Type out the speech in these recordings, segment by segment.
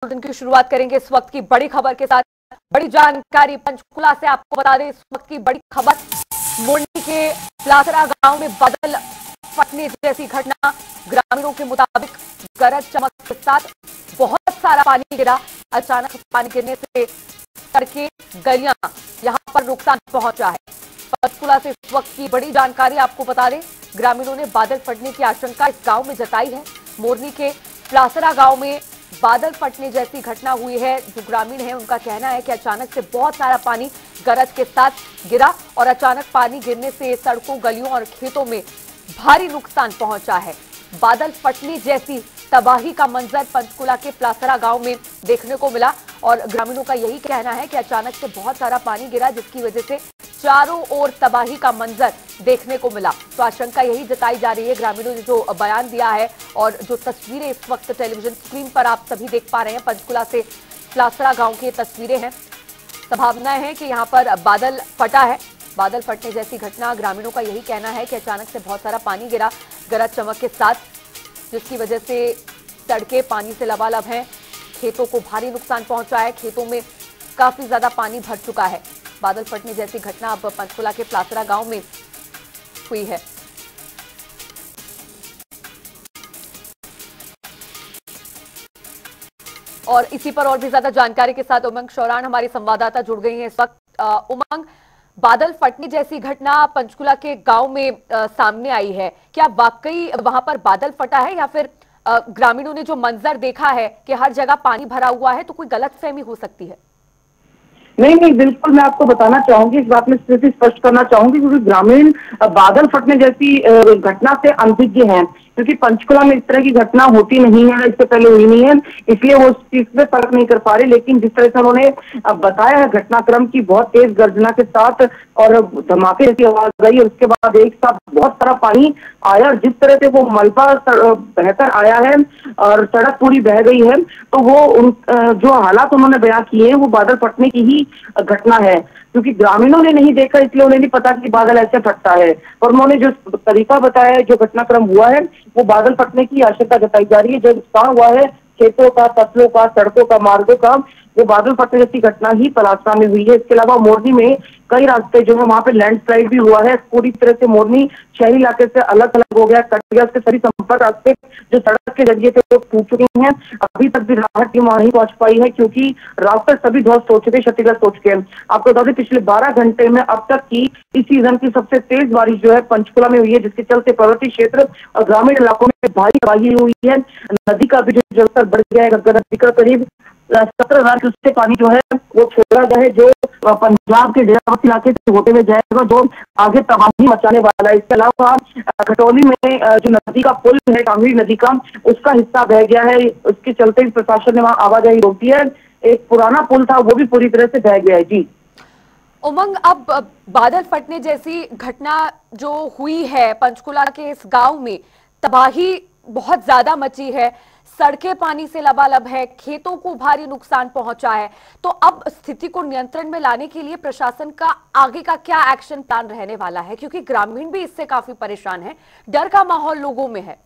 Bulletin की शुरुआत करेंगे इस वक्त की बड़ी खबर के साथ। बड़ी जानकारी पंचकुला से आपको बता दें, इस वक्त की बड़ी खबर मोरनी के प्लासरा गांव में बादल फटने जैसी घटना। ग्रामीणों के मुताबिक गरज चमक के साथ बहुत सारा पानी गिरा। अचानक पानी गिरने से सड़कें, गलियां, यहां पर नुकसान पहुंचा है। पंचकुला से इस वक्त की बड़ी जानकारी आपको बता दें, ग्रामीणों ने बादल फटने की आशंका इस गांव में जताई है। मोरनी के प्लासरा गांव में बादल फटने जैसी घटना हुई है। जो ग्रामीण है उनका कहना है कि अचानक से बहुत सारा पानी गरज के साथ गिरा और अचानक पानी गिरने से सड़कों, गलियों और खेतों में भारी नुकसान पहुंचा है। बादल फटने जैसी तबाही का मंजर पंचकुला के प्लासरा गांव में देखने को मिला और ग्रामीणों का यही कहना है कि अचानक से बहुत सारा पानी गिरा, जिसकी वजह से चारों ओर तबाही का मंजर देखने को मिला। तो आशंका यही जताई जा रही है। ग्रामीणों ने जो बयान दिया है और जो तस्वीरें इस वक्त टेलीविजन स्क्रीन पर आप सभी देख पा रहे हैं, पंचकुला से प्लासरा गांव की तस्वीरें हैं। संभावना है कि यहाँ पर बादल फटा है। बादल फटने जैसी घटना, ग्रामीणों का यही कहना है कि अचानक से बहुत सारा पानी गिरा गरज चमक के साथ, जिसकी वजह से सड़कें पानी से लबालब हैं। खेतों को भारी नुकसान पहुंचा है। खेतों में काफी ज्यादा पानी भर चुका है। बादल फटने जैसी घटना अब पंचकुला के प्लासरा गांव में हुई है। और इसी पर और भी ज्यादा जानकारी के साथ उमंग शौरान हमारी संवाददाता जुड़ गई हैं इस वक्त। उमंग, बादल फटने जैसी घटना पंचकुला के गांव में सामने आई है। क्या वाकई वहां पर बादल फटा है या फिर ग्रामीणों ने जो मंजर देखा है कि हर जगह पानी भरा हुआ है, तो कोई गलतफहमी हो सकती है? नहीं नहीं, बिल्कुल मैं आपको बताना चाहूंगी, इस बात में स्थिति स्पष्ट करना चाहूंगी, क्योंकि ग्रामीण बादल फटने जैसी घटना से अनभिज्ञ हैं, क्योंकि पंचकुला में इस तरह की घटना होती नहीं है, इससे पहले हुई नहीं है, इसलिए वो उस चीज पे फर्क नहीं कर पा रहे। लेकिन जिस तरह से उन्होंने बताया है घटनाक्रम की, बहुत तेज गर्जना के साथ और धमाके जैसी आवाज आई और उसके बाद एक साथ बहुत सारा पानी आया और जिस तरह से वो मलबा बहकर आया है और सड़क पूरी बह गई है, तो वो जो हालात उन्होंने बयां किए हैं वो बादल फटने की ही घटना है, क्योंकि ग्रामीणों ने नहीं देखा इसलिए उन्हें नहीं पता कि बादल ऐसे फटता है। और उन्होंने जो तरीका बताया है, जो घटनाक्रम हुआ है, वो बादल फटने की आशंका जताई जा रही है। जो नुकसान हुआ है खेतों का, फसलों का, सड़कों का, मार्गों का, वो बादल फटने जैसी घटना ही पलासरा में हुई है। इसके अलावा मोरनी में कई रास्ते जो है वहां पे लैंडस्लाइड भी हुआ है। पूरी तरह से मोरनी शहरी इलाके से अलग अलग हो गया, कट गया। उसके सभी संपर्क रास्ते जो सड़क के जरिए थे वो टूट चुके हैं। अभी तक भी राहत टीम वहां नहीं पहुंच पाई है, क्योंकि रास्ते सभी ध्वस्त हो चुके, क्षतिग्रस्त हो चुके हैं। आपको बता दें, पिछले 12 घंटे में अब तक की इस सीजन की सबसे तेज बारिश जो है पंचकुला में हुई है, जिसके चलते पर्वतीय क्षेत्र और ग्रामीण इलाकों में भारी तबाही हुई है। नदी का भी जो जलस्तर बढ़ गया है, गंगा नदी का करीब 17,000 क्यूसेक पानी जो है वो छोड़ा गया है, जो पंजाब के डेराबस्सी इलाके से होते हुए जाएगा, जो आगे तबाही मचाने वाला है। इसके अलावा खटौली में जो नदी का पुल है, कांगड़ी नदी का, उसका हिस्सा बह गया है। उसके चलते प्रशासन ने वहां आवाजाही रोक दी है। एक पुराना पुल था वो भी पूरी तरह से बह गया है। जी उमंग, अब बादल फटने जैसी घटना जो हुई है पंचकुला के इस गांव में, तबाही बहुत ज्यादा मची है। सड़कें पानी से लबालब है, खेतों को भारी नुकसान पहुंचा है। तो अब स्थिति को नियंत्रण में लाने के लिए प्रशासन का आगे का क्या एक्शन प्लान रहने वाला है? क्योंकि ग्रामीण भी इससे काफी परेशान है, डर का माहौल लोगों में है।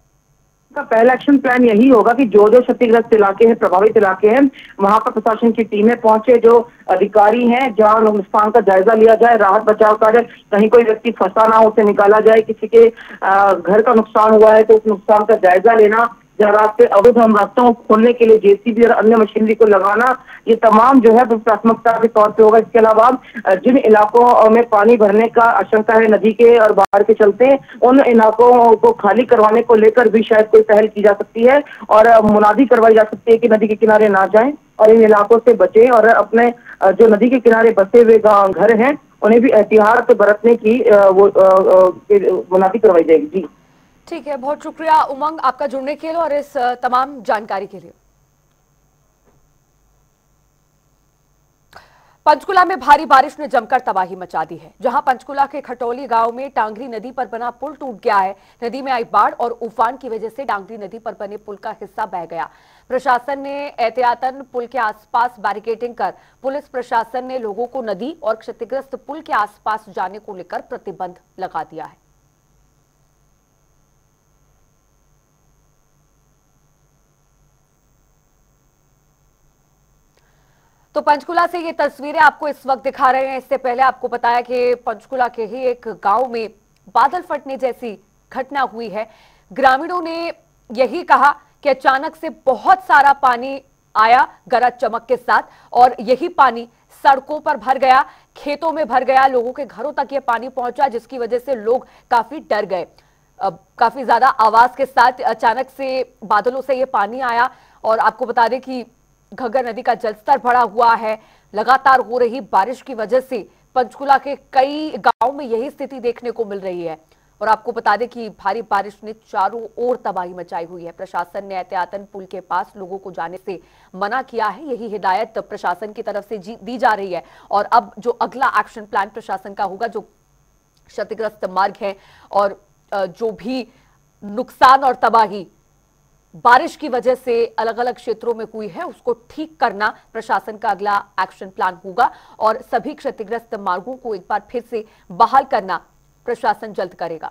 का पहला एक्शन प्लान यही होगा कि जो जो क्षतिग्रस्त इलाके हैं, प्रभावित इलाके हैं, वहां पर प्रशासन की टीमें पहुंचे, जो अधिकारी हैं, जहां नुकसान का जायजा लिया जाए, राहत बचाव कार्य, कहीं कोई व्यक्ति फंसा ना हो उसे निकाला जाए, किसी के घर का नुकसान हुआ है तो उस नुकसान का जायजा लेना, जहाँ रास्ते अवैध हम रास्तों को खोलने के लिए जेसीबी और अन्य मशीनरी को लगाना, ये तमाम जो है प्राथमिकता के तौर पे होगा। इसके अलावा जिन इलाकों में पानी भरने का आशंका है नदी के और बाढ़ के चलते, उन इलाकों को खाली करवाने को लेकर भी शायद कोई पहल की जा सकती है और मुनादी करवाई जा सकती है कि नदी के किनारे ना जाएं और इन इलाकों से बचें और अपने जो नदी के किनारे बसे हुए घर हैं उन्हें भी एहतियात बरतने की मुनादी करवाई जाएगी। जी ठीक है, बहुत शुक्रिया उमंग आपका जुड़ने के लिए और इस तमाम जानकारी के लिए। पंचकुला में भारी बारिश ने जमकर तबाही मचा दी है। जहां पंचकुला के खटौली गांव में टांगरी नदी पर बना पुल टूट गया है। नदी में आई बाढ़ और उफान की वजह से टांगरी नदी पर बने पुल का हिस्सा बह गया। प्रशासन ने एहतियातन पुल के आसपास बैरिकेडिंग कर पुलिस प्रशासन ने लोगों को नदी और क्षतिग्रस्त पुल के आसपास जाने को लेकर प्रतिबंध लगा दिया है। तो पंचकुला से ये तस्वीरें आपको इस वक्त दिखा रहे हैं। इससे पहले आपको बताया कि पंचकुला के ही एक गांव में बादल फटने जैसी घटना हुई है। ग्रामीणों ने यही कहा कि अचानक से बहुत सारा पानी आया गरज चमक के साथ, और यही पानी सड़कों पर भर गया, खेतों में भर गया, लोगों के घरों तक ये पानी पहुंचा, जिसकी वजह से लोग काफी डर गए। काफी ज्यादा आवाज के साथ अचानक से बादलों से ये पानी आया। और आपको बता दें कि घग्गर नदी का जलस्तर बढ़ा हुआ है। लगातार हो रही बारिश की वजह से पंचकुला के कई गांवों में यही स्थिति देखने को मिल रही है। और आपको बता दें कि भारी बारिश ने चारों ओर तबाही मचाई हुई है। प्रशासन ने एहतियातन पुल के पास लोगों को जाने से मना किया है। यही हिदायत प्रशासन की तरफ से दी जा रही है। और अब जो अगला एक्शन प्लान प्रशासन का होगा, जो क्षतिग्रस्त मार्ग है और जो भी नुकसान और तबाही बारिश की वजह से अलग अलग क्षेत्रों में हुई है, उसको ठीक करना प्रशासन का अगला एक्शन प्लान होगा। और सभी क्षतिग्रस्त मार्गों को एक बार फिर से बहाल करना प्रशासन जल्द करेगा।